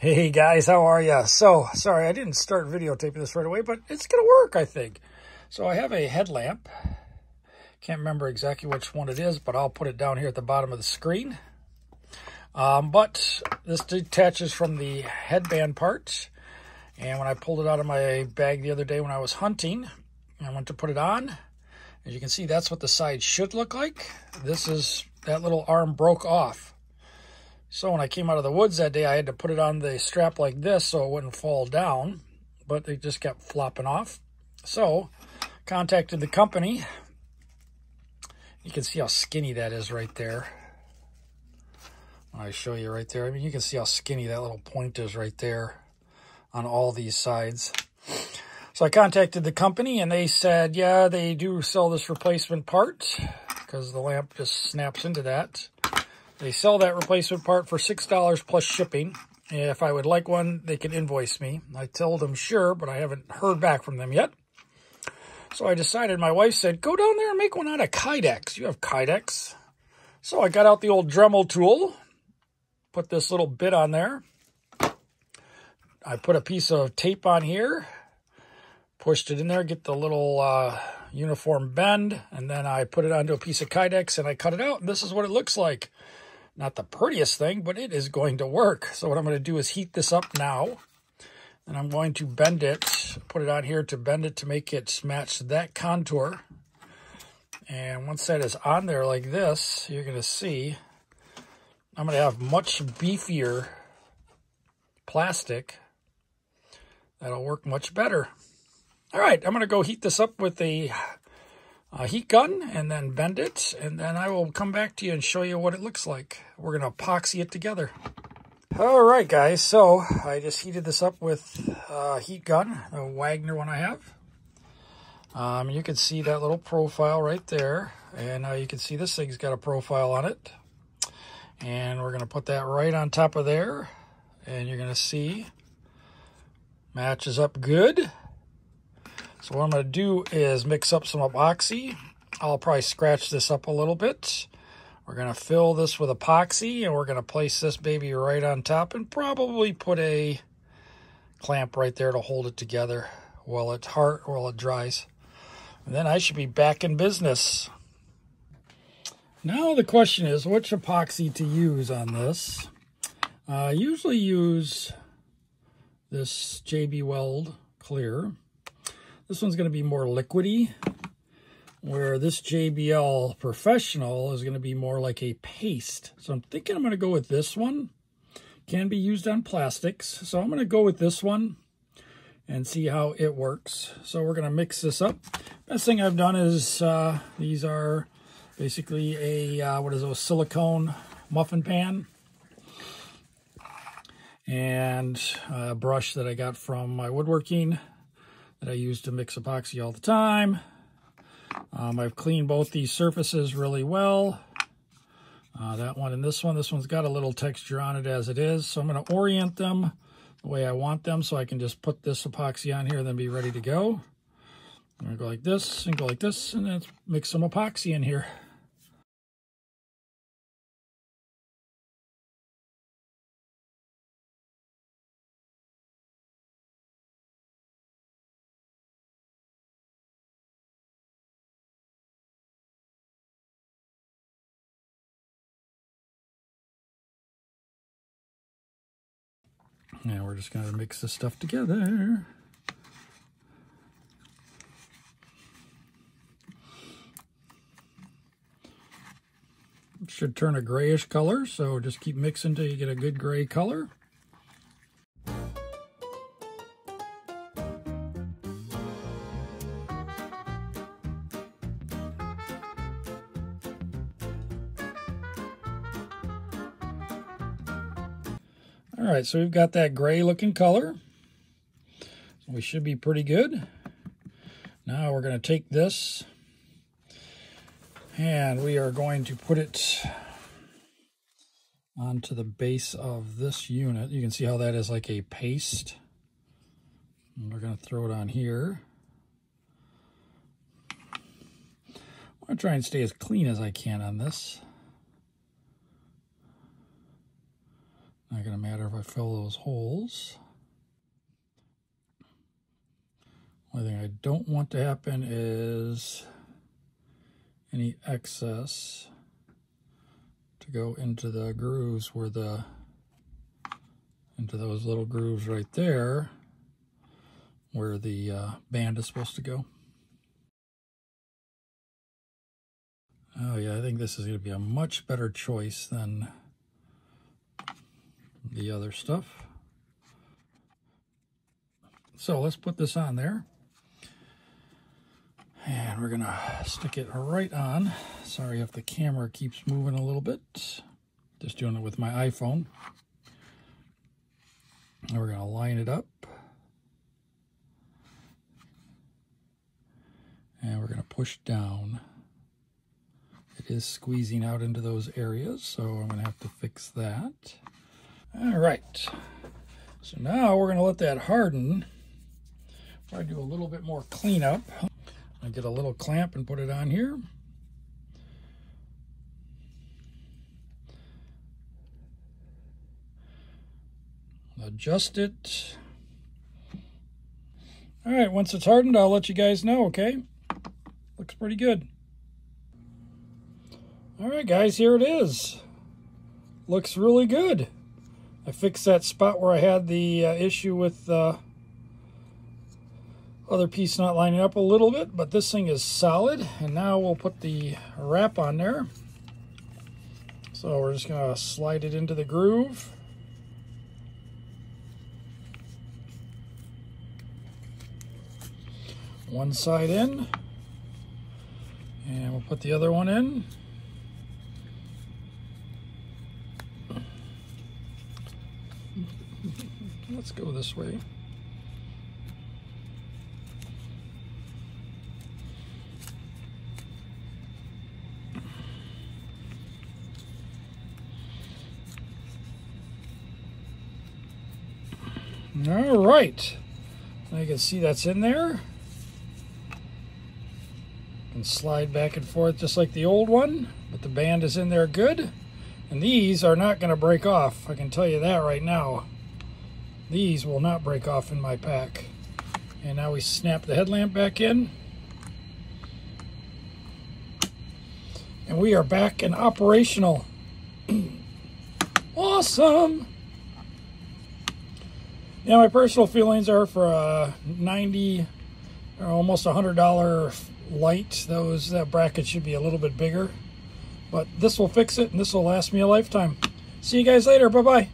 Hey guys, how are ya? So, sorry, I didn't start videotaping this right away, but it's going to work, I think. So I have a headlamp. Can't remember exactly which one it is, but I'll put it down here at the bottom of the screen. But this detaches from the headband part. And when I pulled it out of my bag the other day when I was hunting, I went to put it on. As you can see, that's what the side should look like. That little arm broke off. So when I came out of the woods that day, I had to put it on the strap like this so it wouldn't fall down, but it just kept flopping off. So contacted the company. You can see how skinny that is right there. When I show you right there, I mean, you can see how skinny that little point is right there on all these sides. So I contacted the company and they said, yeah, they do sell this replacement part because the lamp just snaps into that. They sell that replacement part for $6 plus shipping. If I would like one, they can invoice me. I told them sure, but I haven't heard back from them yet. So I decided, my wife said, go down there and make one out of Kydex. You have Kydex. So I got out the old Dremel tool, put this little bit on there. I put a piece of tape on here, pushed it in there, get the little uniform bend, and then I put it onto a piece of Kydex and I cut it out. And this is what it looks like. Not the prettiest thing, but it is going to work. So what I'm going to do is heat this up now. And I'm going to bend it, put it on here to bend it to make it match that contour. And once that is on there like this, you're going to see I'm going to have much beefier plastic. That'll work much better. All right, I'm going to go heat this up with a heat gun and then bend it, and then I will come back to you and show you what it looks like. We're going to epoxy it together. All right, guys, so I just heated this up with a heat gun, the Wagner one I have. You can see that little profile right there, and you can see this thing's got a profile on it. And we're going to put that right on top of there, and you're going to see matches up good. So what I'm going to do is mix up some epoxy. I'll probably scratch this up a little bit. We're going to fill this with epoxy, and we're going to place this baby right on top and probably put a clamp right there to hold it together while it dries. And then I should be back in business. Now the question is which epoxy to use on this. I usually use this JB Weld Clear. This one's going to be more liquidy, where this JBL Professional is going to be more like a paste. So I'm thinking I'm going to go with this one. Can be used on plastics. So I'm going to go with this one and see how it works. So we're going to mix this up. Best thing I've done is these are basically a silicone muffin pan and a brush that I got from my woodworking that I use to mix epoxy all the time. I've cleaned both these surfaces really well. That one and this one's got a little texture on it as it is. So I'm going to orient them the way I want them so I can just put this epoxy on here and then be ready to go. I'm going to go like this and go like this and then mix some epoxy in here. Now we're just going to mix this stuff together. It should turn a grayish color, so just keep mixing until you get a good gray color. All right, so we've got that gray looking color. So we should be pretty good. Now we're going to take this and we are going to put it onto the base of this unit. You can see how that is like a paste. And we're going to throw it on here. I'm going to try and stay as clean as I can on this. Not going to matter if I fill those holes. One thing I don't want to happen is any excess to go into the grooves where into those little grooves right there where the band is supposed to go. Oh yeah, I think this is going to be a much better choice than the other stuff. So let's put this on there. And we're going to stick it right on. Sorry if the camera keeps moving a little bit. Just doing it with my iPhone. And we're going to line it up. And we're going to push down. It is squeezing out into those areas, so I'm going to have to fix that. All right. So now we're going to let that harden. Try to do a little bit more cleanup. I get a little clamp and put it on here. Adjust it. All right, once it's hardened, I'll let you guys know, okay? Looks pretty good. All right, guys, here it is. Looks really good. I fixed that spot where I had the issue with other piece not lining up a little bit, but this thing is solid. And now we'll put the wrap on there. So we're just gonna slide it into the groove. One side in, and we'll put the other one in. Let's go this way. All right, now you can see that's in there. Can slide back and forth just like the old one, but the band is in there good. And these are not going to break off. I can tell you that right now. These will not break off in my pack. And now we snap the headlamp back in. And we are back and operational. Awesome! Yeah, my personal feelings are for a $90 or almost $100 light. That bracket should be a little bit bigger. But this will fix it, and this will last me a lifetime. See you guys later. Bye-bye.